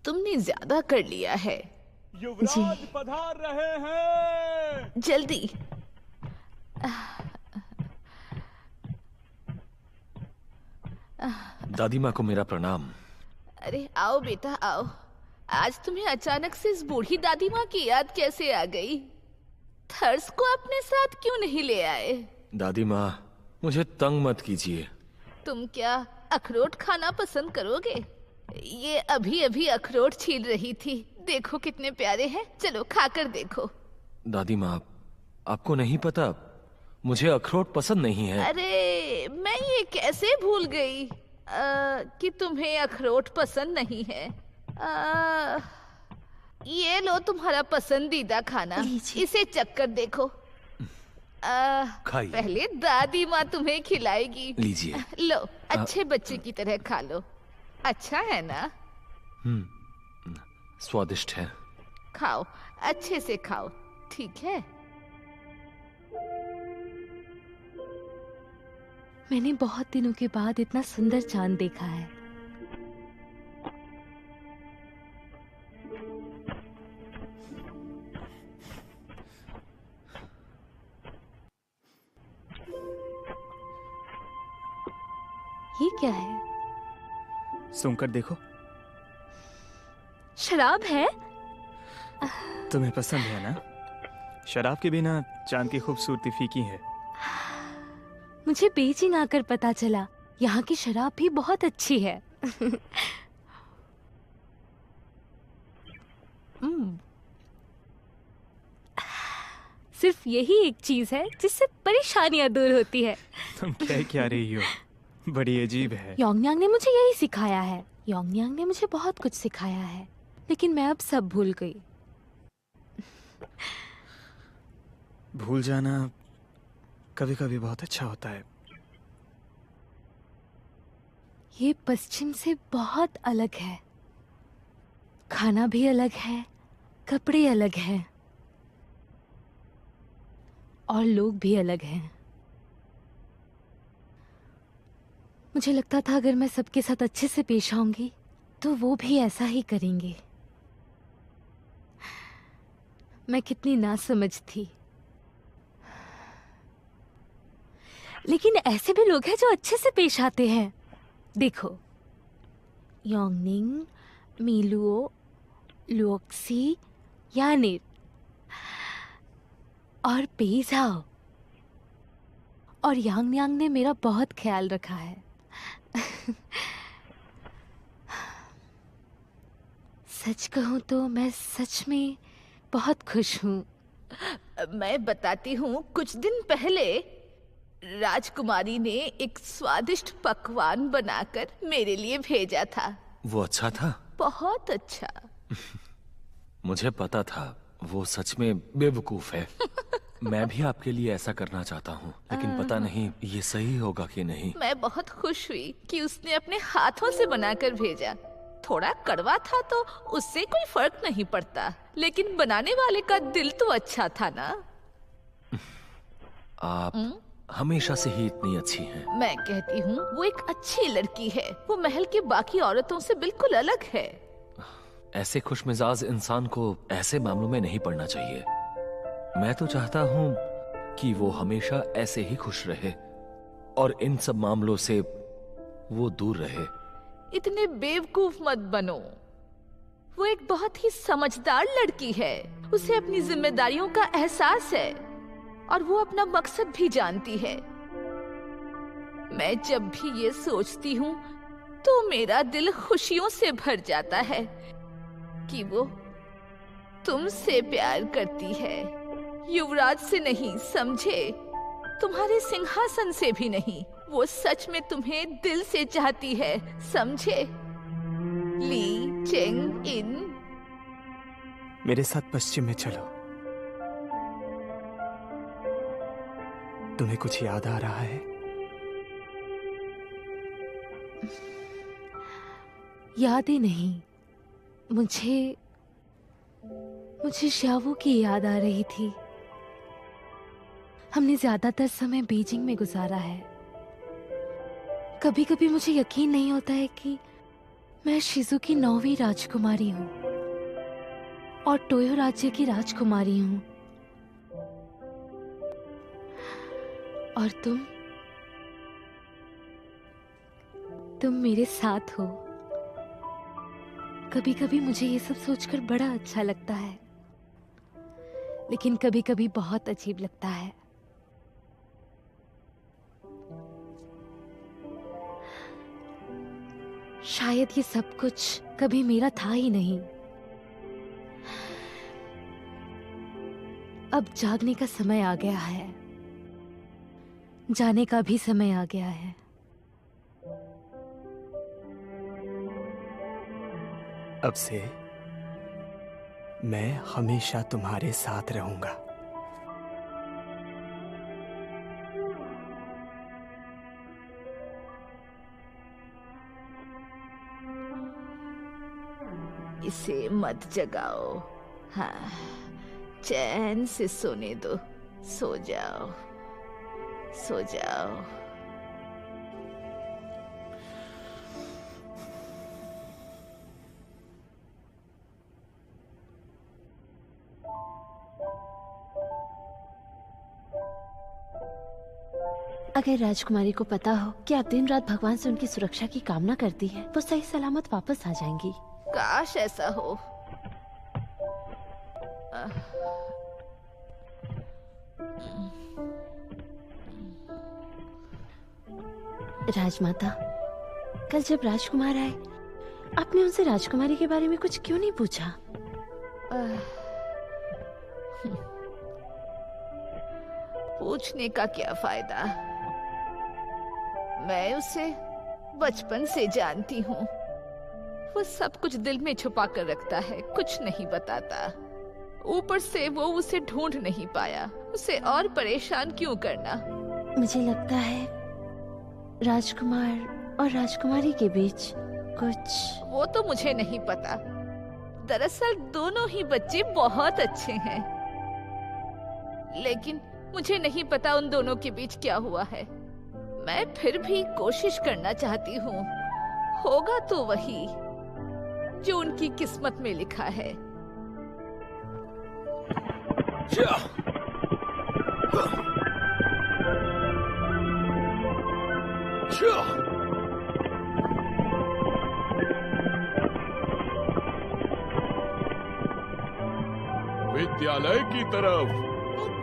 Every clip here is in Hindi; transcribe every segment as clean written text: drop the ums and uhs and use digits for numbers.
तुमने ज्यादा कर लिया है। युवराज पधार रहे हैं। जल्दी। दादी माँ को मेरा प्रणाम। अरे आओ बेटा आओ। आज तुम्हें अचानक से इस बूढ़ी दादी माँ की याद कैसे आ गई? थर्स को अपने साथ क्यों नहीं ले आए? दादी माँ, मुझे तंग मत कीजिए। तुम क्या अखरोट खाना पसंद करोगे? ये अभी अभी अखरोट छील रही थी, देखो कितने प्यारे हैं। चलो खाकर देखो। दादी माँ, आपको नहीं पता, मुझे अखरोट पसंद नहीं है। अरे मैं ये कैसे भूल गई कि तुम्हें अखरोट पसंद नहीं है। ये लो तुम्हारा पसंदीदा खाना, इसे चखकर देखो। खाइए। पहले दादी माँ तुम्हें खिलाएगी। लीजिए। लो, अच्छे बच्चे की तरह खा लो। अच्छा है ना? स्वादिष्ट है। खाओ, अच्छे से खाओ, ठीक है? मैंने बहुत दिनों के बाद इतना सुंदर चांद देखा है। ये क्या है? सुनकर देखो। शराब है? तुम्हें पसंद है ना? शराब के बिना चांद की खूबसूरती फीकी है। मुझे बीजिंग आकर पता चला यहाँ की शराब भी बहुत अच्छी है। सिर्फ यही एक चीज है जिससे परेशानियां दूर होती है। तुम क्या रही हो? बड़ी अजीब है। योंगयांग ने मुझे यही सिखाया है। योंगयांग ने मुझे बहुत कुछ सिखाया है, लेकिन मैं अब सब भूल गई। भूल जाना कभी कभी बहुत अच्छा होता है। ये पश्चिम से बहुत अलग है। खाना भी अलग है, कपड़े अलग हैं, और लोग भी अलग हैं। मुझे लगता था अगर मैं सबके साथ अच्छे से पेश आऊंगी तो वो भी ऐसा ही करेंगे। मैं कितनी नासमझ थी। लेकिन ऐसे भी लोग हैं जो अच्छे से पेश आते हैं। देखो, योंगनिंग, मीलुओ, लुओक्सी, यानिर और पेइझाओ और यांग ने मेरा बहुत ख्याल रखा है। सच कहूं तो मैं सच में बहुत खुश हूँ। मैं बताती हूँ, कुछ दिन पहले राजकुमारी ने एक स्वादिष्ट पकवान बनाकर मेरे लिए भेजा था। वो अच्छा था? बहुत अच्छा। मुझे पता था वो सच में बेवकूफ है। मैं भी आपके लिए ऐसा करना चाहता हूँ, लेकिन पता नहीं ये सही होगा कि नहीं। मैं बहुत खुश हुई कि उसने अपने हाथों से बनाकर भेजा। थोड़ा कड़वा था तो उससे कोई फर्क नहीं पड़ता, लेकिन बनाने वाले का दिल तो अच्छा था ना। आप हमेशा से ही इतनी अच्छी हैं। मैं कहती हूँ वो एक अच्छी लड़की है। वो महल की बाकी औरतों से बिल्कुल अलग है। ऐसे खुशमिजाज इंसान को ऐसे मामलों में नहीं पड़ना चाहिए। मैं तो चाहता हूँ कि वो हमेशा ऐसे ही खुश रहे और इन सब मामलों से वो दूर रहे। इतने बेवकूफ मत बनो। वो एक बहुत ही समझदार लड़की है। उसे अपनी जिम्मेदारियों का एहसास है और वो अपना मकसद भी जानती है। मैं जब भी ये सोचती हूँ तो मेरा दिल खुशियों से भर जाता है कि वो तुमसे प्यार करती है। युवराज से नहीं, समझे? तुम्हारे सिंहासन से भी नहीं। वो सच में तुम्हें दिल से चाहती है, समझे? ली चेंग इन। मेरे साथ पश्चिम में चलो। तुम्हें कुछ याद आ रहा है? याद ही नहीं। मुझे श्यावू की याद आ रही थी। हमने ज्यादातर समय बीजिंग में गुजारा है। कभी कभी मुझे यकीन नहीं होता है कि मैं शिजू की 9वीं राजकुमारी हूँ और टोयो राज्य की राजकुमारी हूँ, और तुम मेरे साथ हो। कभी कभी मुझे ये सब सोचकर बड़ा अच्छा लगता है, लेकिन कभी कभी बहुत अजीब लगता है। शायद ये सब कुछ कभी मेरा था ही नहीं। अब जागने का समय आ गया है, जाने का भी समय आ गया है। अब से मैं हमेशा तुम्हारे साथ रहूंगा। इसे मत जगाओ। हाँ, चैन से सोने दो। सो जाओ, सो जाओ। अगर राजकुमारी को पता हो कि आप दिन रात भगवान से उनकी सुरक्षा की कामना करती हैं, वो सही सलामत वापस आ जाएंगी। काश ऐसा हो। राजमाता, कल जब राजकुमार आए, आपने उनसे राजकुमारी के बारे में कुछ क्यों नहीं पूछा? पूछने का क्या फायदा? मैं उसे बचपन से जानती हूँ। वो सब कुछ दिल में छुपा कर रखता है, कुछ नहीं बताता। ऊपर से वो उसे ढूंढ नहीं पाया। उसे और परेशान क्यों करना? मुझे लगता है राजकुमार और राजकुमारी के बीच कुछ। वो तो मुझे नहीं पता। दरअसल दोनों ही बच्चे बहुत अच्छे हैं, लेकिन मुझे नहीं पता उन दोनों के बीच क्या हुआ है। मैं फिर भी कोशिश करना चाहती हूँ। होगा तो वही जो उनकी किस्मत में लिखा है। विद्यालय की तरफ।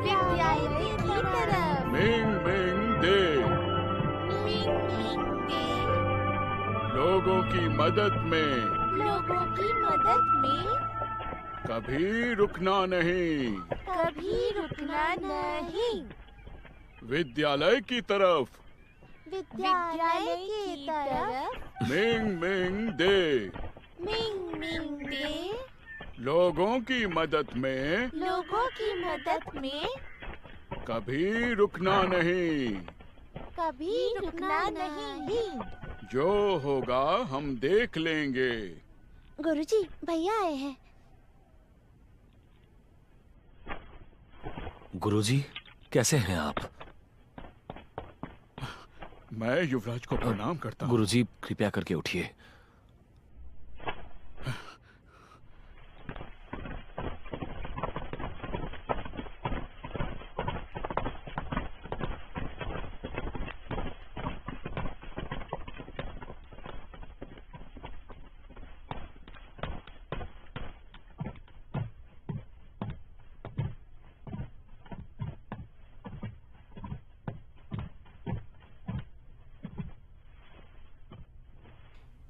विद्यालय की तरफ। मिंग मिंग दे। लोगों की मदद में। लोगों की मदद में। कभी रुकना नहीं। कभी रुकना नहीं। विद्यालय की तरफ। विद्यालय की तरफ। मिंग मिंग दे। मिंग मिंग दे। लोगों की मदद में। लोगों की मदद में। कभी रुकना नहीं। कभी रुकना नहीं। जो होगा हम देख लेंगे। गुरुजी, भैया आए हैं। गुरुजी, कैसे हैं आप? मैं युवराज को प्रणाम करता हूँ। गुरुजी, कृपया करके उठिए।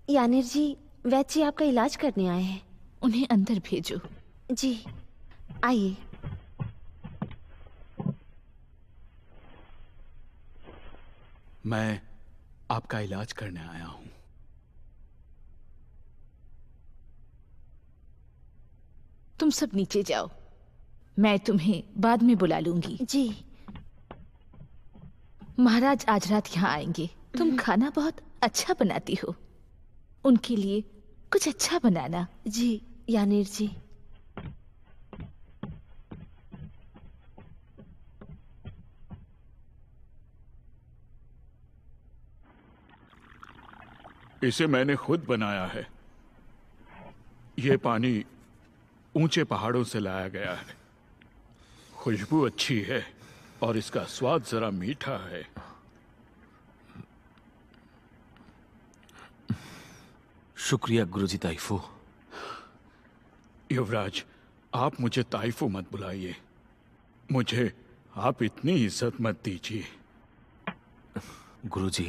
यानिर जी, वैद्य जी आपका इलाज करने आए हैं। उन्हें अंदर भेजो। जी, आइए। मैं आपका इलाज करने आया हूँ। तुम सब नीचे जाओ, मैं तुम्हें बाद में बुला लूंगी। जी। महाराज आज रात यहाँ आएंगे। तुम खाना बहुत अच्छा बनाती हो, उनके लिए कुछ अच्छा बनाना। जी यानिर जी। इसे मैंने खुद बनाया है। ये पानी ऊंचे पहाड़ों से लाया गया है। खुशबू अच्छी है और इसका स्वाद जरा मीठा है। शुक्रिया गुरुजी ताइफू। युवराज, आप मुझे ताइफू मत बुलाइए। मुझे आप इतनी इज्जत मत दीजिए। गुरुजी,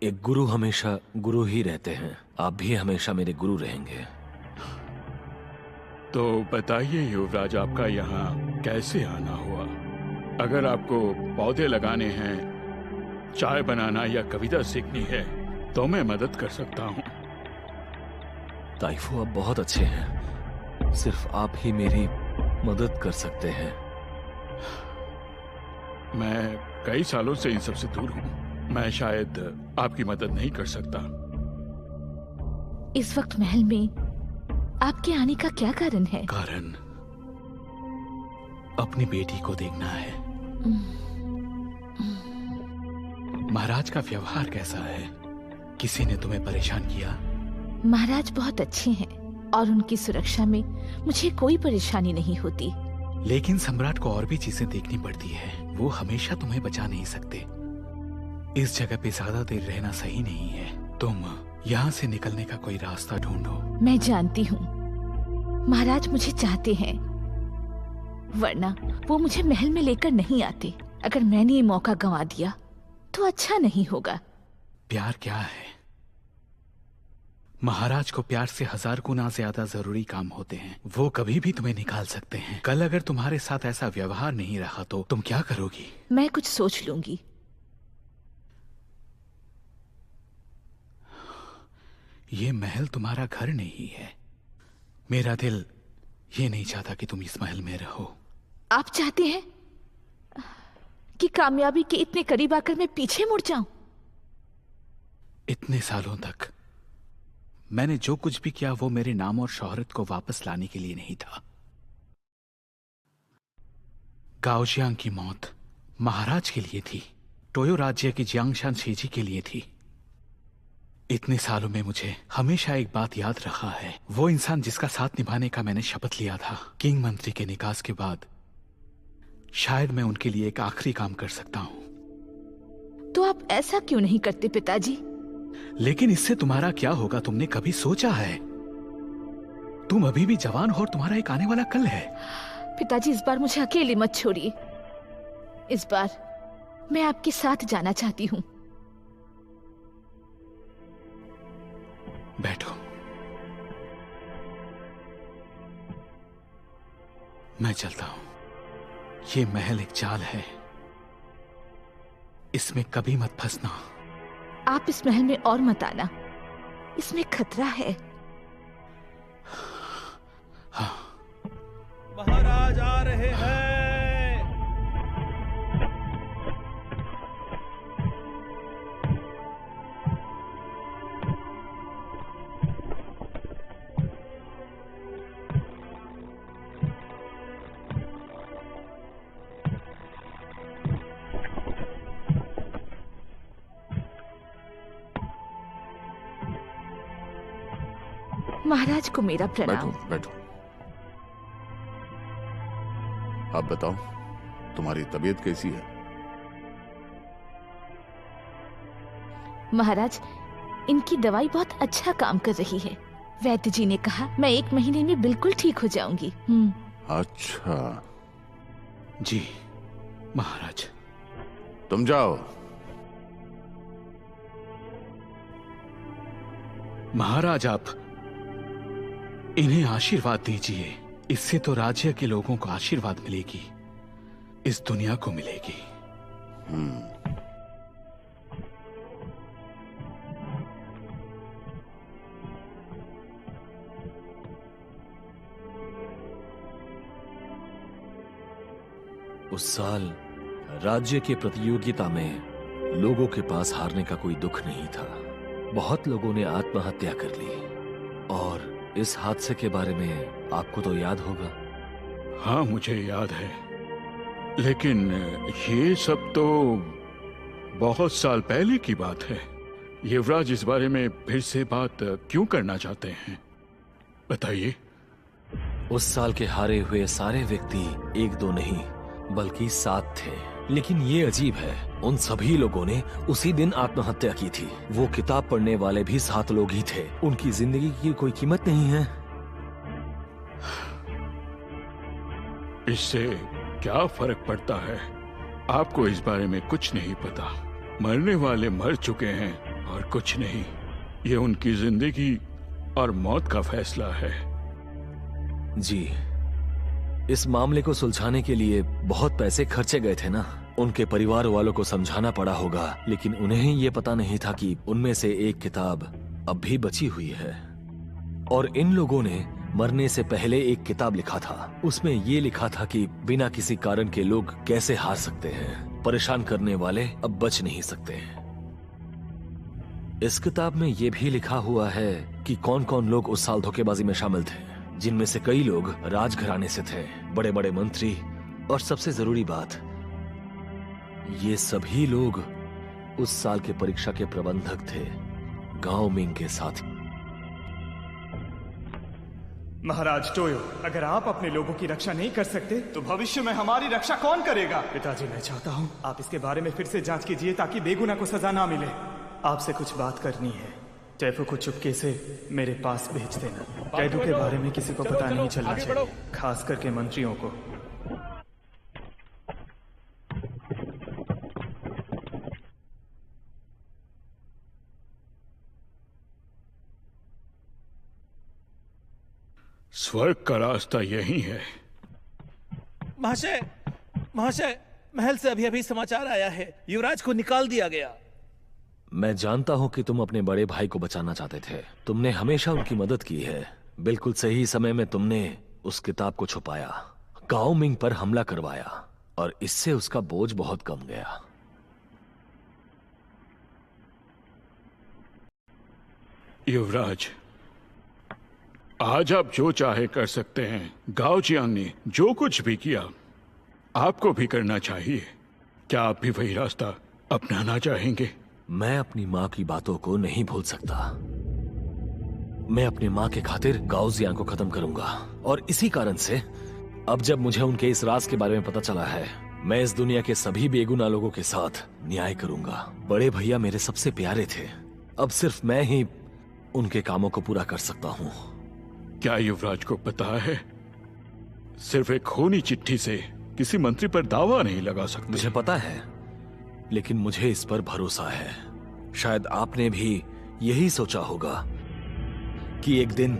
एक गुरु हमेशा गुरु ही रहते हैं। आप भी हमेशा मेरे गुरु रहेंगे। तो बताइए युवराज, आपका यहाँ कैसे आना हुआ? अगर आपको पौधे लगाने हैं, चाय बनाना या कविता सीखनी है तो मैं मदद कर सकता हूँ। ताइफू, आप बहुत अच्छे हैं। सिर्फ आप ही मेरी मदद कर सकते हैं। मैं कई सालों से इन सब से दूर हूँ। मैं शायद आपकी मदद नहीं कर सकता। इस वक्त महल में आपके आने का क्या कारण है? कारण अपनी बेटी को देखना है। महाराज का व्यवहार कैसा है? किसी ने तुम्हें परेशान किया? महाराज बहुत अच्छे हैं और उनकी सुरक्षा में मुझे कोई परेशानी नहीं होती। लेकिन सम्राट को और भी चीजें देखनी पड़ती है। वो हमेशा तुम्हें बचा नहीं सकते। इस जगह पे ज्यादा देर रहना सही नहीं है। तुम यहाँ से निकलने का कोई रास्ता ढूंढो। मैं जानती हूँ महाराज मुझे चाहते हैं, वरना वो मुझे महल में लेकर नहीं आते। अगर मैंने ये मौका गंवा दिया तो अच्छा नहीं होगा। प्यार क्या है? महाराज को प्यार से 1000 गुना ज्यादा जरूरी काम होते हैं। वो कभी भी तुम्हें निकाल सकते हैं। कल अगर तुम्हारे साथ ऐसा व्यवहार नहीं रहा तो तुम क्या करोगी? मैं कुछ सोच लूंगी। ये महल तुम्हारा घर नहीं है। मेरा दिल ये नहीं चाहता कि तुम इस महल में रहो। आप चाहते हैं कि कामयाबी के इतने करीब आकर मैं पीछे मुड़ जाऊं? इतने सालों तक मैंने जो कुछ भी किया वो मेरे नाम और शोहरत को वापस लाने के लिए नहीं था। गाओजियांग की मौत महाराज के लिए थी, टोयो राज्य की जियांगशान शेजी के लिए थी। इतने सालों में मुझे हमेशा एक बात याद रहा है। वो इंसान जिसका साथ निभाने का मैंने शपथ लिया था, किंग मंत्री के निकास के बाद शायद मैं उनके लिए एक आखिरी काम कर सकता हूं। तो आप ऐसा क्यों नहीं करते पिताजी? लेकिन इससे तुम्हारा क्या होगा, तुमने कभी सोचा है? तुम अभी भी जवान हो और तुम्हारा एक आने वाला कल है। पिताजी, इस बार मुझे अकेली मत छोड़िए। इस बार मैं आपके साथ जाना चाहती हूँ। बैठो। मैं चलता हूं। ये महल एक चाल है, इसमें कभी मत फंसना। आप इस महल में और मत आना, इसमें खतरा है। हाँ। महाराज आ रहे हैं। महाराज को मेरा प्रणाम। बैठो बैठो। आप बताओ, तुम्हारी तबीयत कैसी है? महाराज, इनकी दवाई बहुत अच्छा काम कर रही है। वैद्य जी ने कहा मैं 1 महीने में बिल्कुल ठीक हो जाऊंगी। अच्छा जी महाराज। तुम जाओ। महाराज, आप इन्हें आशीर्वाद दीजिए। इससे तो राज्य के लोगों को आशीर्वाद मिलेगी, इस दुनिया को मिलेगी। उस साल राज्य की प्रतियोगिता में लोगों के पास हारने का कोई दुख नहीं था। बहुत लोगों ने आत्महत्या कर ली, और इस हादसे के बारे में आपको तो याद होगा। हाँ, मुझे याद है, लेकिन ये सब तो बहुत साल पहले की बात है। युवराज इस बारे में फिर से बात क्यों करना चाहते हैं, बताइए। उस साल के हारे हुए सारे व्यक्ति 1-2 नहीं बल्कि 7 थे। लेकिन ये अजीब है, उन सभी लोगों ने उसी दिन आत्महत्या की थी। वो किताब पढ़ने वाले भी 7 लोग ही थे। उनकी जिंदगी की कोई कीमत नहीं है। इससे क्या फर्क पड़ता है? आपको इस बारे में कुछ नहीं पता। मरने वाले मर चुके हैं और कुछ नहीं। ये उनकी जिंदगी और मौत का फैसला है। जी, इस मामले को सुलझाने के लिए बहुत पैसे खर्चे गए थे ना। उनके परिवार वालों को समझाना पड़ा होगा, लेकिन उन्हें ये पता नहीं था कि उनमें से एक किताब अब भी बची हुई है। और इन लोगों ने मरने से पहले एक किताब लिखा था। उसमें ये लिखा था कि बिना किसी कारण के लोग कैसे हार सकते हैं। परेशान करने वाले अब बच नहीं सकते। इस किताब में ये भी लिखा हुआ है कि कौन कौन लोग उस साल धोखेबाजी में शामिल थे, जिनमें से कई लोग राजघराने से थे, बड़े बड़े मंत्री, और सबसे जरूरी बात, ये सभी लोग उस साल के परीक्षा के प्रबंधक थे, गाओ मिंग के साथ। महाराज टोयो, अगर आप अपने लोगों की रक्षा नहीं कर सकते तो भविष्य में हमारी रक्षा कौन करेगा? पिताजी, मैं चाहता हूँ आप इसके बारे में फिर से जांच कीजिए ताकि बेगुनाह को सजा ना मिले। आपसे कुछ बात करनी है। टैफू को चुपके से मेरे पास भेज देना। कैदू के बारे में किसी को पता नहीं चलना चाहिए, खास करके मंत्रियों को। स्वर्ग का रास्ता यही है। महाशय, महाशय, महल से अभी अभी समाचार आया है, युवराज को निकाल दिया गया। मैं जानता हूं कि तुम अपने बड़े भाई को बचाना चाहते थे। तुमने हमेशा उनकी मदद की है। बिल्कुल सही समय में तुमने उस किताब को छुपाया, गाओ मिंग पर हमला करवाया, और इससे उसका बोझ बहुत कम गया। युवराज, आज आप जो चाहे कर सकते हैं। गाओ जियांग ने जो कुछ भी किया, आपको भी करना चाहिए। क्या आप भी वही रास्ता अपनाना चाहेंगे? मैं अपनी माँ की बातों को नहीं भूल सकता। मैं अपनी माँ के खातिर गाओ जियांग को खत्म करूंगा, और इसी कारण से अब जब मुझे उनके इस राज के बारे में पता चला है, मैं इस दुनिया के सभी बेगुनाह लोगों के साथ न्याय करूंगा। बड़े भैया मेरे सबसे प्यारे थे, अब सिर्फ मैं ही उनके कामों को पूरा कर सकता हूँ। क्या युवराज को पता है सिर्फ एक खूनी चिट्ठी से किसी मंत्री पर दावा नहीं लगा सकते। मुझे पता है, लेकिन मुझे इस पर भरोसा है। शायद आपने भी यही सोचा होगा कि एक दिन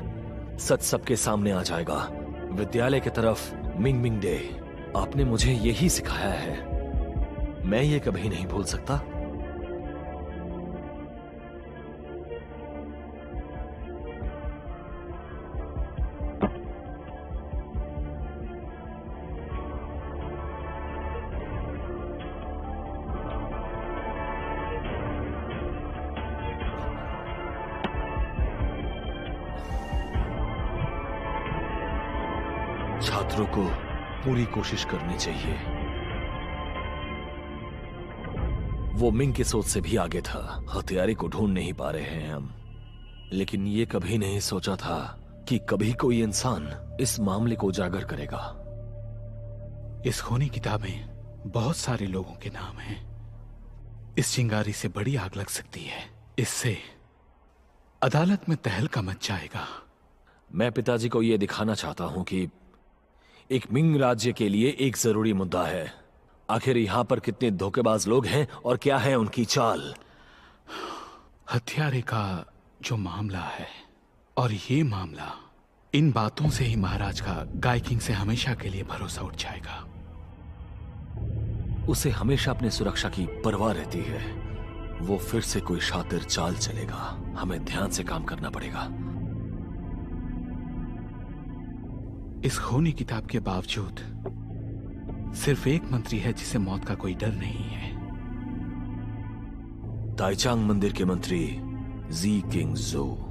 सच सबके सामने आ जाएगा। विद्यालय की तरफ मिंग मिंग डे, आपने मुझे यही सिखाया है। मैं ये कभी नहीं भूल सकता। छात्रों को पूरी कोशिश करनी चाहिए। वो मिंग की सोच से भी आगे था। हथियारे को ढूंढ नहीं पा रहे हैं हम, लेकिन ये कभी नहीं सोचा था कि कभी कोई इंसान इस मामले को उजागर करेगा। इस खूनी किताब में बहुत सारे लोगों के नाम हैं। इस चिंगारी से बड़ी आग लग सकती है। इससे अदालत में तहलका मच जाएगा। मैं पिताजी को यह दिखाना चाहता हूं कि एक मिंग राज्य के लिए एक जरूरी मुद्दा है। आखिर यहां पर कितने धोखेबाज लोग हैं और क्या है उनकी चाल। हत्यारे का जो मामला है, और ये मामला, इन बातों से ही महाराज का गायकिंग से हमेशा के लिए भरोसा उठ जाएगा। उसे हमेशा अपनी सुरक्षा की परवाह रहती है। वो फिर से कोई शातिर चाल चलेगा। हमें ध्यान से काम करना पड़ेगा। इस खूनी किताब के बावजूद सिर्फ एक मंत्री है जिसे मौत का कोई डर नहीं है। ताइचांग मंदिर के मंत्री जी किंग जो।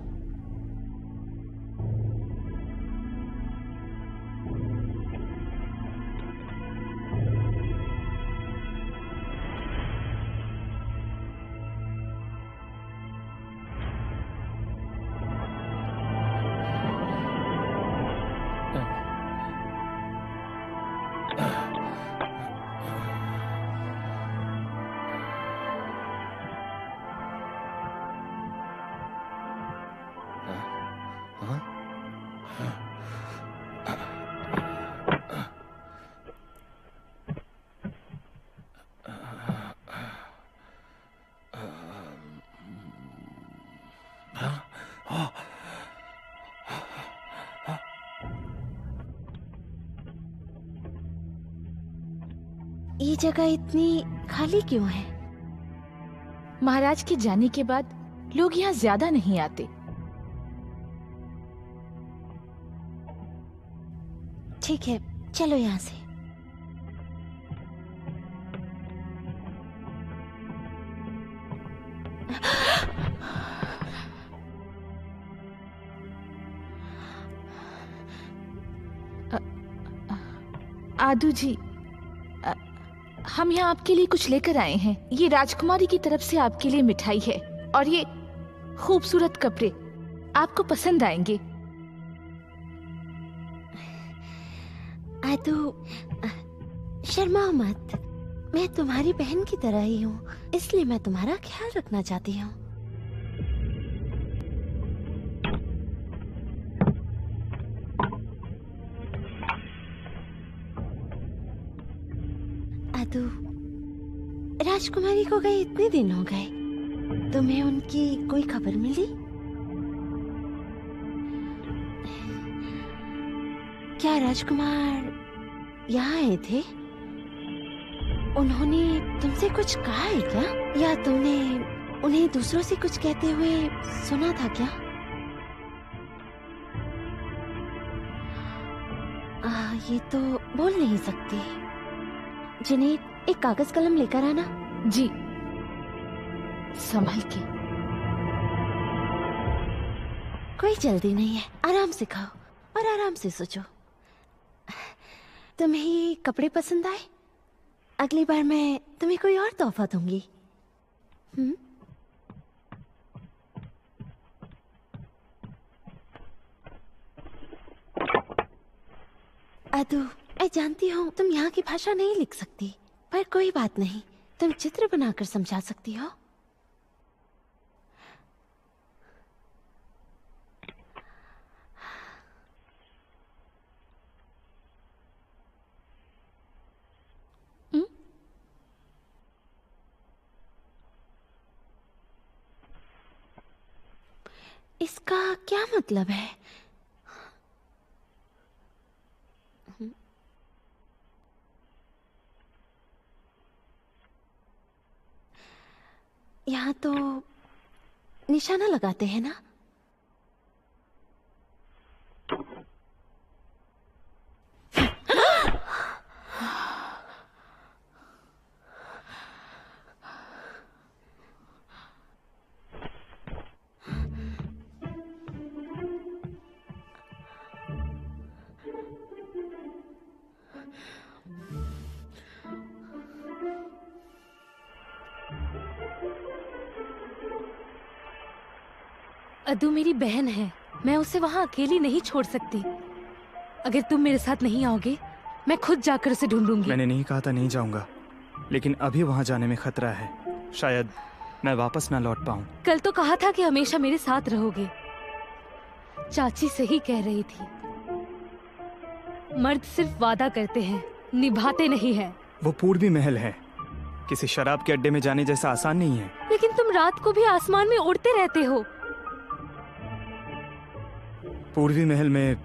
ये जगह इतनी खाली क्यों है? महाराज के जाने के बाद लोग यहाँ ज्यादा नहीं आते। ठीक है, चलो यहाँ से। आदू जी, हम यहाँ आपके लिए कुछ लेकर आए हैं। ये राजकुमारी की तरफ से आपके लिए मिठाई है और ये खूबसूरत कपड़े आपको पसंद आएंगे। आदू, शर्माओ मत। मैं तुम्हारी बहन की तरह ही हूँ, इसलिए मैं तुम्हारा ख्याल रखना चाहती हूँ। आदू, राजकुमारी को गए इतने दिन हो गए, तुम्हें उनकी कोई खबर मिली? क्या राजकुमार यहाँ आए थे? उन्होंने तुमसे कुछ कहा है क्या, या तुमने उन्हें दूसरों से कुछ कहते हुए सुना था क्या? ये तो बोल नहीं सकती। जिन्हें एक कागज कलम लेकर आना। जी, संभल के। कोई जल्दी नहीं है, आराम से खाओ और आराम से सोचो। तुम्हें ये कपड़े पसंद आए? अगली बार मैं तुम्हें कोई और तोहफा दूंगी। आदू, मैं जानती हूँ तुम यहाँ की भाषा नहीं लिख सकती, पर कोई बात नहीं, तुम चित्र बनाकर समझा सकती हो। इसका क्या मतलब है? यहाँ तो निशाना लगाते हैं ना? अदू मेरी बहन है, मैं उसे वहाँ अकेली नहीं छोड़ सकती। अगर तुम मेरे साथ नहीं आओगे, मैं खुद जाकर उसे ढूंढूंगी। मैंने नहीं कहा था नहीं जाऊंगा, लेकिन अभी वहाँ जाने में खतरा है। शायद मैं वापस ना लौट पाऊं। कल तो कहा था कि हमेशा मेरे साथ रहोगे। चाची सही कह रही थी, मर्द सिर्फ वादा करते हैं, निभाते नहीं हैं। वो पूर्वी महल है, किसी शराब के अड्डे में जाने जैसा आसान नहीं है। लेकिन तुम रात को भी आसमान में उड़ते रहते हो। पूर्वी महल में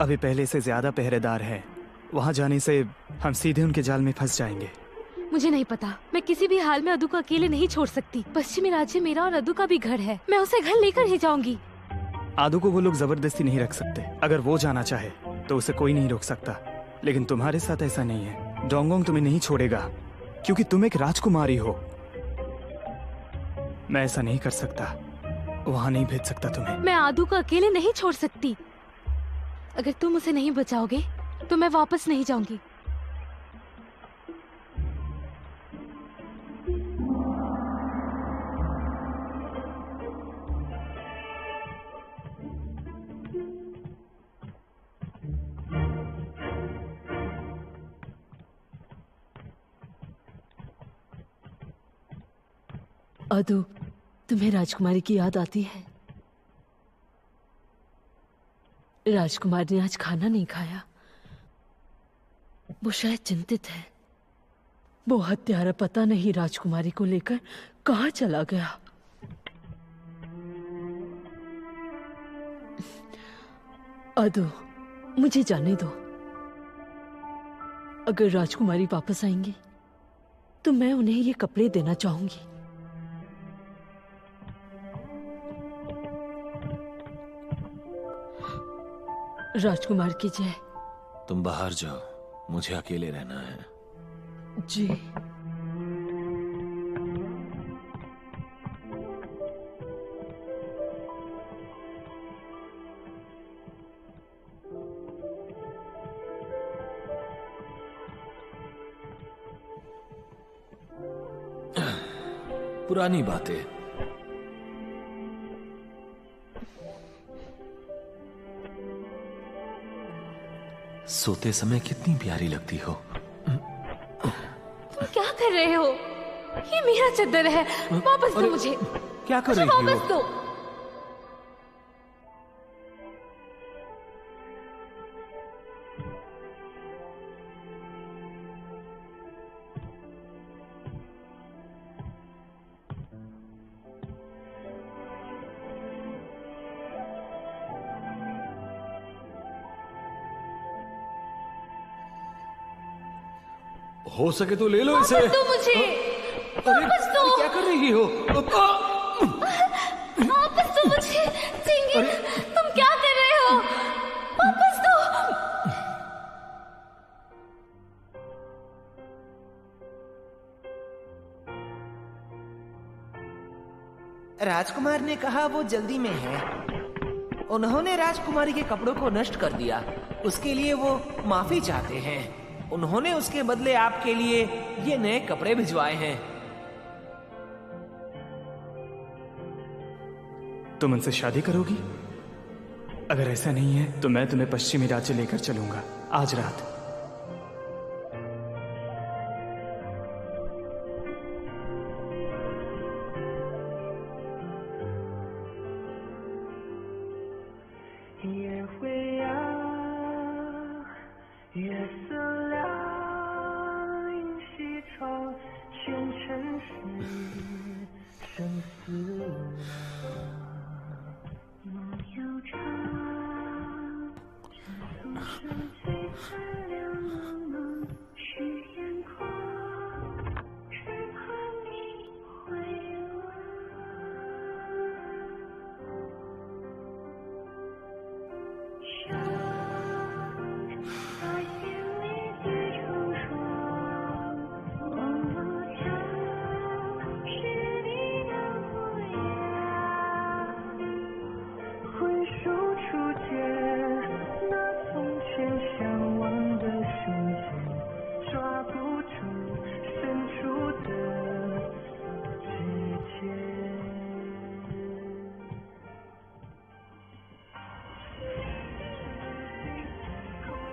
अभी पहले से ज्यादा पहरेदार हैं। वहां जाने से हम सीधे उनके जाल में फंस जाएंगे। मुझे नहीं पता, मैं किसी भी हाल में अदू को अकेले नहीं छोड़ सकती। पश्चिमी राज्य मेरा और अदू का भी घर है, मैं उसे घर लेकर ही जाऊंगी। आदू को वो लोग जबरदस्ती नहीं रख सकते। अगर वो जाना चाहे तो उसे कोई नहीं रोक सकता, लेकिन तुम्हारे साथ ऐसा नहीं है। डोंगोंग तुम्हें नहीं छोड़ेगा क्योंकि तुम एक राजकुमारी हो। मैं ऐसा नहीं कर सकता, वहां नहीं भेज सकता तुम्हें। मैं आदू को अकेले नहीं छोड़ सकती। अगर तुम उसे नहीं बचाओगे तो मैं वापस नहीं जाऊंगी। अदू, तुम्हें राजकुमारी की याद आती है? राजकुमार ने आज खाना नहीं खाया। वो शायद चिंतित है। वो हत्यारा पता नहीं राजकुमारी को लेकर कहाँ चला गया। अदू, मुझे जाने दो। अगर राजकुमारी वापस आएंगी तो मैं उन्हें ये कपड़े देना चाहूंगी। राजकुमार की जय। तुम बाहर जाओ, मुझे अकेले रहना है। जी। पुरानी बातें। सोते समय कितनी प्यारी लगती हो। तुम क्या कर रहे हो? ये मेरा चद्दर है, वापस दो मुझे। क्या कर मुझे रही हो? वापस दो। हो सके तो ले लो इसे। वापस दो मुझे। वापस दो। क्या कर रही हो? वापस दो मुझे। चिंगी, तुम क्या कर रहे हो? वापस दो। राजकुमार ने कहा वो जल्दी में है। उन्होंने राजकुमारी के कपड़ों को नष्ट कर दिया, उसके लिए वो माफी चाहते हैं। उन्होंने उसके बदले आपके लिए ये नए कपड़े भिजवाए हैं। तुम उनसे शादी करोगी? अगर ऐसा नहीं है तो मैं तुम्हें पश्चिमी राज्य लेकर चलूंगा आज रात।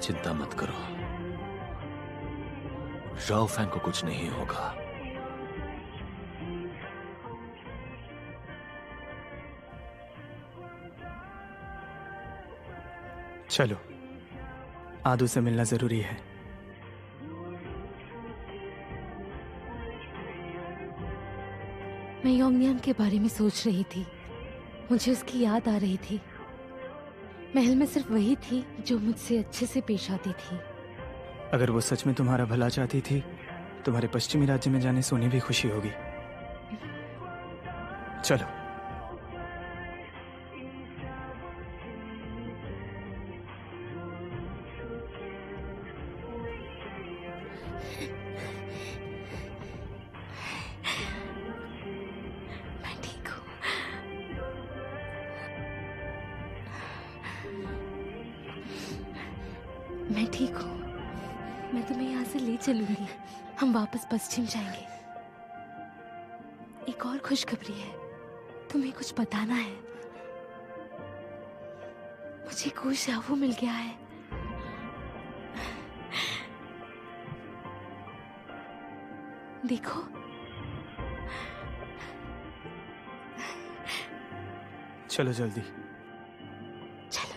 चिंता मत करो, राव फैंग को कुछ नहीं होगा। चलो, आदू से मिलना जरूरी है। मैं योंगनियन के बारे में सोच रही थी, मुझे उसकी याद आ रही थी। महल में सिर्फ वही थी जो मुझसे अच्छे से पेश आती थी। अगर वो सच में तुम्हारा भला चाहती थी, तुम्हारे पश्चिमी राज्य में जाने से उन्हें भी खुशी होगी। चलो। मैं ठीक हूँ। मैं ठीक हूँ। मैं तुम्हें यहाँ से ले चलूंगी। हम वापस पश्चिम जाएंगे। एक और खुशखबरी है, तुम्हें कुछ बताना है। मुझे गुशावू मिल गया है। देखो, चलो जल्दी। चलो।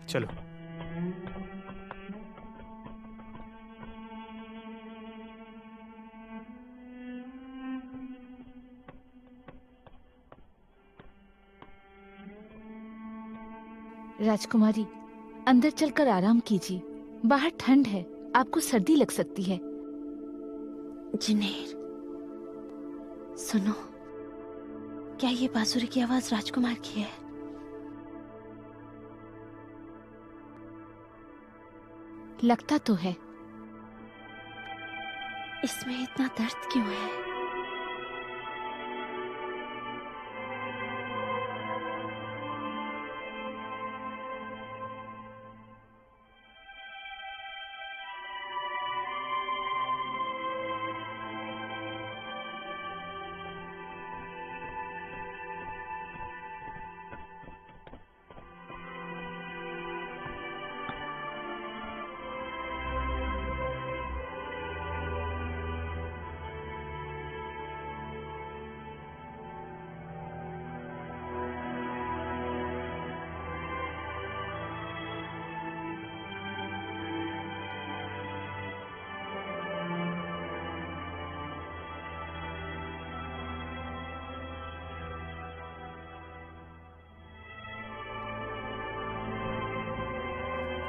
चलो। राजकुमारी, अंदर चलकर आराम कीजिए। बाहर ठंड है, आपको सर्दी लग सकती है। जिनेर, सुनो, क्या ये बांसुरी की आवाज राजकुमार की है? लगता तो है। इसमें इतना दर्द क्यों है?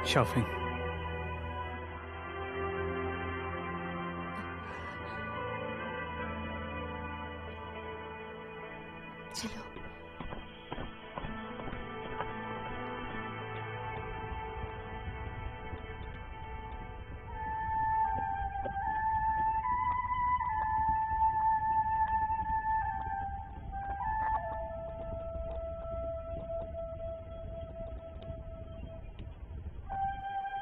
शाओफेंग, चलो।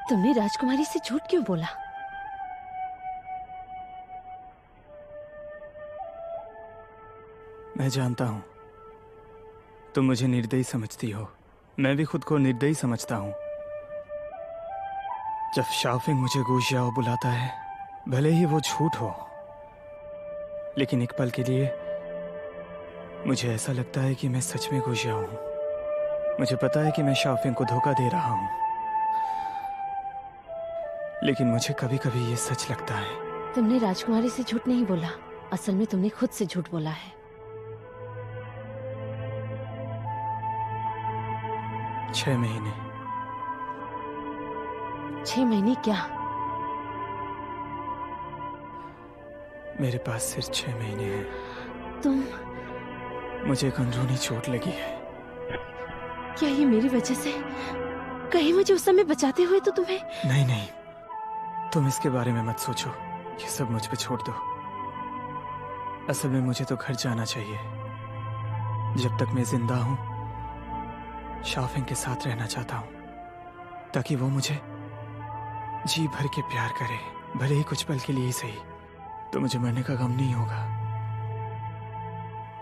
तुमने राजकुमारी से झूठ क्यों बोला? मैं जानता हूं तुम मुझे निर्दयी समझती हो। मैं भी खुद को निर्दयी समझता हूं। जब शाओफेंग मुझे गुशियाओ बुलाता है, भले ही वो झूठ हो, लेकिन एक पल के लिए मुझे ऐसा लगता है कि मैं सच में गुशियाओ हूं। मुझे पता है कि मैं शाओफेंग को धोखा दे रहा हूं, लेकिन मुझे कभी कभी ये सच लगता है। तुमने राजकुमारी से झूठ नहीं बोला, असल में तुमने खुद से झूठ बोला है। 6 महीने। 6 महीने क्या? मेरे पास सिर्फ 6 महीने हैं। तुम... मुझे एक अंदरूनी चोट लगी है। क्या ये मेरी वजह से? कहीं मुझे उस समय बचाते हुए तो तुम्हें... नहीं नहीं, तुम इसके बारे में मत सोचो। ये सब मुझ पे छोड़ दो। असल में मुझे तो घर जाना चाहिए। जब तक मैं जिंदा हूं शाओफेंग के साथ रहना चाहता हूं, ताकि वो मुझे जी भर के प्यार करे, भले ही कुछ पल के लिए ही सही। तो मुझे मरने का गम नहीं होगा।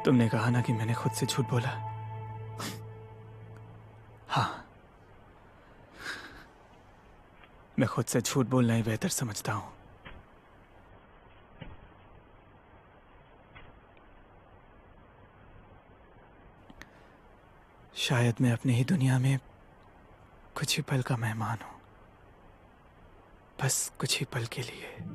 तुमने कहा ना कि मैंने खुद से झूठ बोला। हाँ, मैं खुद से झूठ बोलना ही बेहतर समझता हूं। शायद मैं अपनी ही दुनिया में कुछ ही पल का मेहमान हूं, बस कुछ ही पल के लिए।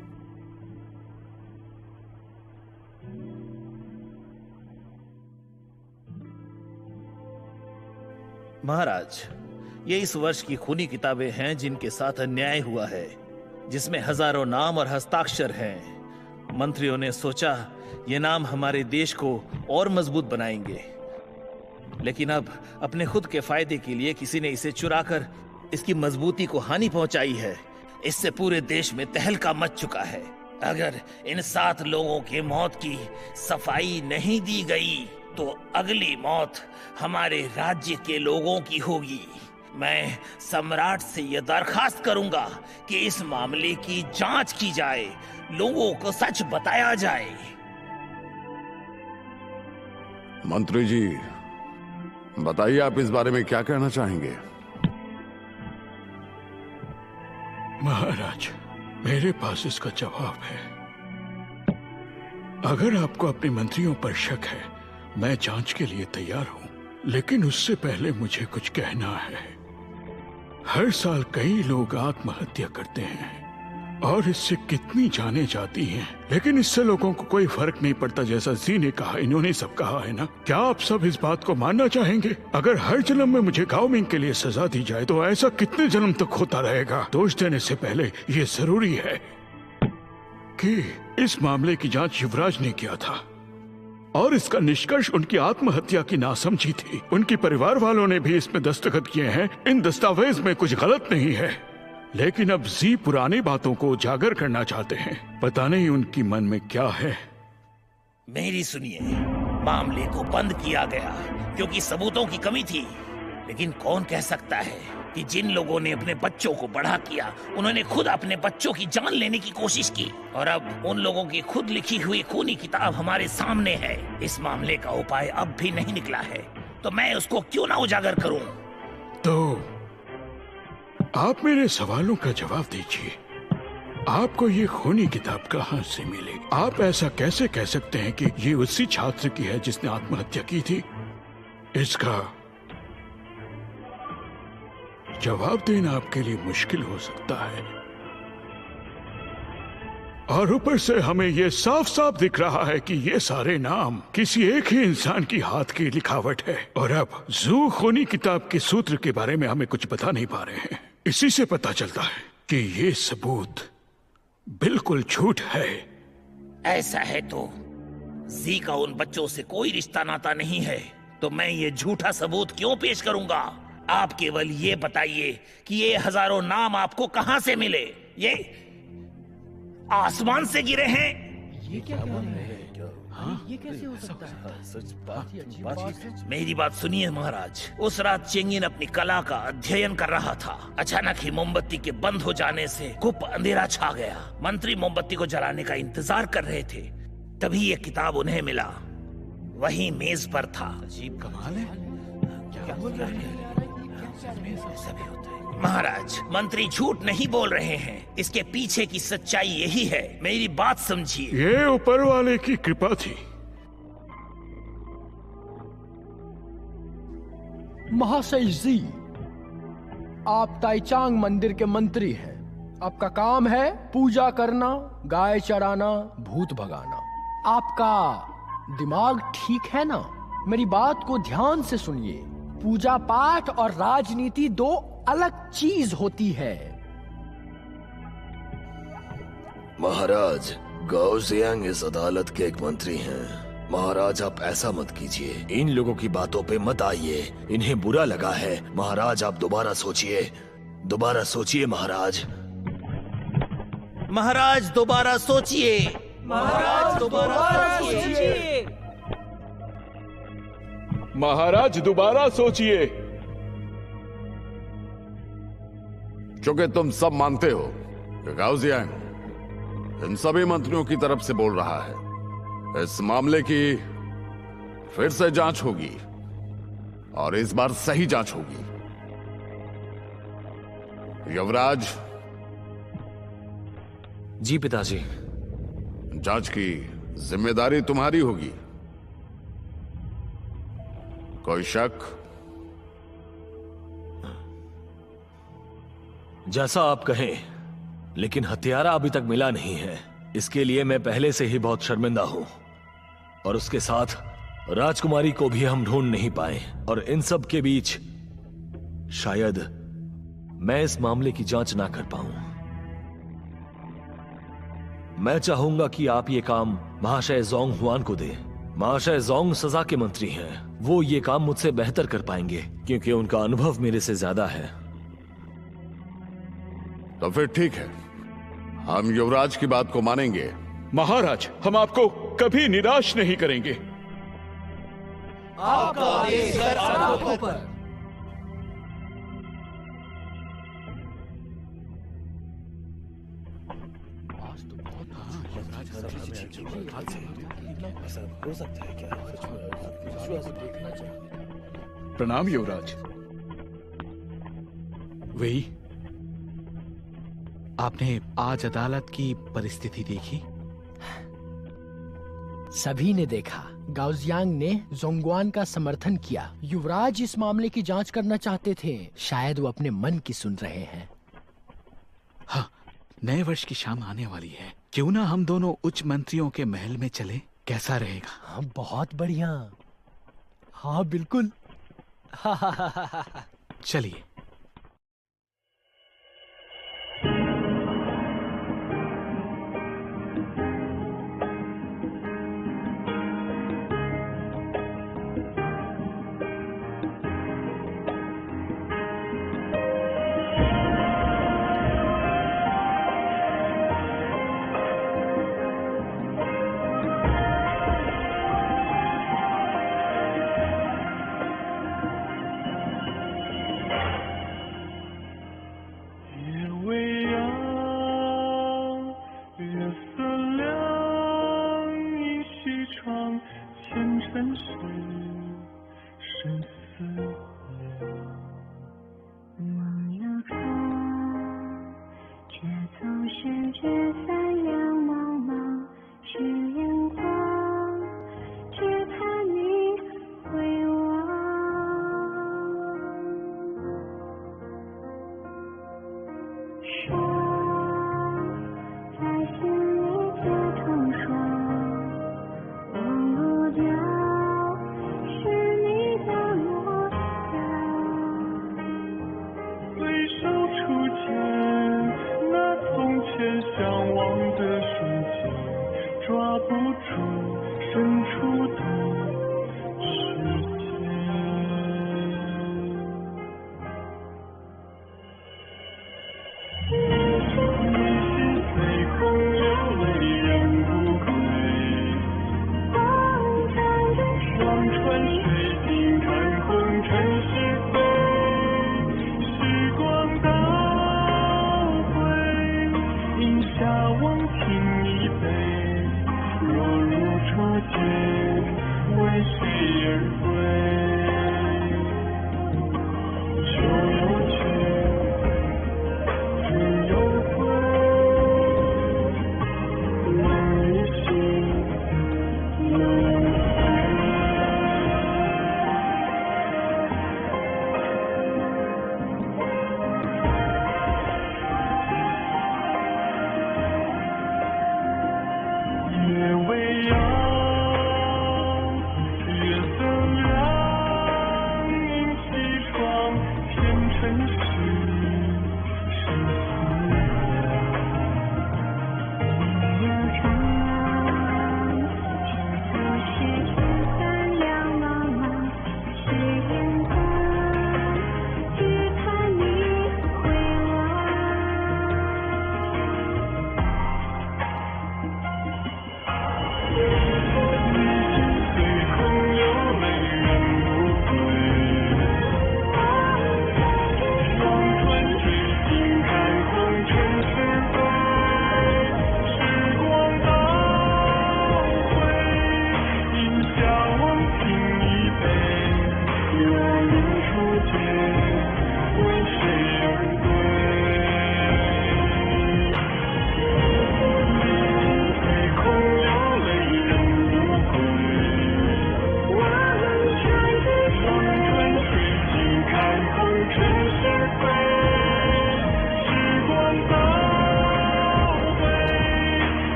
महाराज, ये इस वर्ष की खूनी किताबें हैं जिनके साथ अन्याय हुआ है, जिसमें हजारों नाम और हस्ताक्षर हैं। मंत्रियों ने सोचा ये नाम हमारे देश को और मजबूत बनाएंगे, लेकिन अब अपने खुद के फायदे के लिए किसी ने इसे चुराकर इसकी मजबूती को हानि पहुंचाई है। इससे पूरे देश में तहलका मच चुका है। अगर इन 7 लोगों के मौत की सफाई नहीं दी गई तो अगली मौत हमारे राज्य के लोगों की होगी। मैं सम्राट से यह दरखास्त करूंगा कि इस मामले की जांच की जाए, लोगों को सच बताया जाए। मंत्री जी, बताइए आप इस बारे में क्या कहना चाहेंगे? महाराज, मेरे पास इसका जवाब है। अगर आपको अपने मंत्रियों पर शक है, मैं जांच के लिए तैयार हूं, लेकिन उससे पहले मुझे कुछ कहना है। हर साल कई लोग आत्महत्या करते हैं और इससे कितनी जानें जाती हैं, लेकिन इससे लोगों को कोई फर्क नहीं पड़ता। जैसा जी ने कहा, इन्होंने सब कहा है ना। क्या आप सब इस बात को मानना चाहेंगे? अगर हर जन्म में मुझे गाओ मिंग के लिए सजा दी जाए तो ऐसा कितने जन्म तक होता रहेगा? दोष देने से पहले ये जरूरी है कि इस मामले की जांच युवराज ने किया था और इसका निष्कर्ष उनकी आत्महत्या की नासमझी थी। उनके परिवार वालों ने भी इसमें दस्तखत किए हैं। इन दस्तावेज में कुछ गलत नहीं है, लेकिन अब जी पुरानी बातों को उजागर करना चाहते हैं। पता नहीं उनकी मन में क्या है। मेरी सुनिए, मामले को बंद किया गया क्योंकि सबूतों की कमी थी, लेकिन कौन कह सकता है कि जिन लोगों ने अपने बच्चों को बड़ा किया, उन्होंने खुद अपने बच्चों की जान लेने की कोशिश की, और अब उन लोगों की खुद लिखी हुई खूनी किताब हमारे सामने है। इस मामले का उपाय अब भी नहीं निकला है, तो मैं उसको क्यों ना उजागर करूं? तो आप मेरे सवालों का जवाब दीजिए। आपको ये खूनी किताब कहां से मिली? आप ऐसा कैसे कह सकते हैं कि ये उसी छात्र की है जिसने आत्महत्या की थी? इसका जवाब देना आपके लिए मुश्किल हो सकता है, और ऊपर से हमें यह साफ साफ दिख रहा है कि ये सारे नाम किसी एक ही इंसान की हाथ की लिखावट है। और अब जू खूनी किताब के सूत्र के बारे में हमें कुछ बता नहीं पा रहे हैं। इसी से पता चलता है कि ये सबूत बिल्कुल झूठ है। ऐसा है तो जी का उन बच्चों से कोई रिश्ता नाता नहीं है, तो मैं ये झूठा सबूत क्यों पेश करूंगा? आप केवल ये बताइए कि ये हजारों नाम आपको कहां से मिले? ये आसमान से गिरे हैं? ये क्या कह रहे हैं? ये कैसे हो सकता है? मेरी बात सुनिए महाराज। उस रात चेंगिन अपनी कला का अध्ययन कर रहा था। अचानक ही मोमबत्ती के बंद हो जाने से गुप्त अंधेरा छा गया। मंत्री मोमबत्ती को जलाने का इंतजार कर रहे थे, तभी ये किताब उन्हें मिला। वही मेज पर था। अजीब कमाल है। क्या बोल रहे हैं? महाराज, मंत्री झूठ नहीं बोल रहे हैं। इसके पीछे की सच्चाई यही है। मेरी बात समझिए। ये ऊपर वाले की कृपा थी। महाशय जी, आप ताइचांग मंदिर के मंत्री हैं। आपका काम है पूजा करना, गाय चराना, भूत भगाना। आपका दिमाग ठीक है ना? मेरी बात को ध्यान से सुनिए। पूजा पाठ और राजनीति दो अलग चीज होती है। महाराज, गाओ जियांग इस अदालत के एक मंत्री हैं। महाराज, आप ऐसा मत कीजिए। इन लोगों की बातों पे मत आइए। इन्हें बुरा लगा है। महाराज, आप दोबारा सोचिए, दोबारा सोचिए महाराज। महाराज दोबारा सोचिए। महाराज दोबारा सोचिए। महाराज दोबारा सोचिए। चूंकि तुम सब मानते हो कि गाओ जियांग इन सभी मंत्रियों की तरफ से बोल रहा है, इस मामले की फिर से जांच होगी और इस बार सही जांच होगी। युवराज। जी पिताजी। जांच की जिम्मेदारी तुम्हारी होगी। कोई शक? जैसा आप कहें, लेकिन हत्यारा अभी तक मिला नहीं है। इसके लिए मैं पहले से ही बहुत शर्मिंदा हूं, और उसके साथ राजकुमारी को भी हम ढूंढ नहीं पाए। और इन सब के बीच शायद मैं इस मामले की जांच ना कर पाऊं। मैं चाहूंगा कि आप ये काम महाशय जोंग हुआन को दें। महाशय जोंग सजा के मंत्री हैं। वो ये काम मुझसे बेहतर कर पाएंगे क्योंकि उनका अनुभव मेरे से ज्यादा है। तो फिर ठीक है, हम युवराज की बात को मानेंगे। महाराज, हम आपको कभी निराश नहीं करेंगे। आपका आदेश सर, आंखों पर। हो सकता है क्या? प्रणाम युवराज। वही, आपने आज अदालत की परिस्थिति देखी? सभी ने देखा। गाओजियांग ने जोंगवान का समर्थन किया। युवराज इस मामले की जांच करना चाहते थे। शायद वो अपने मन की सुन रहे हैं। हाँ, नए वर्ष की शाम आने वाली है। क्यों ना हम दोनों उच्च मंत्रियों के महल में चले? कैसा रहेगा? हाँ, बहुत बढ़िया। हाँ बिल्कुल। चलिए।我如初见，为谁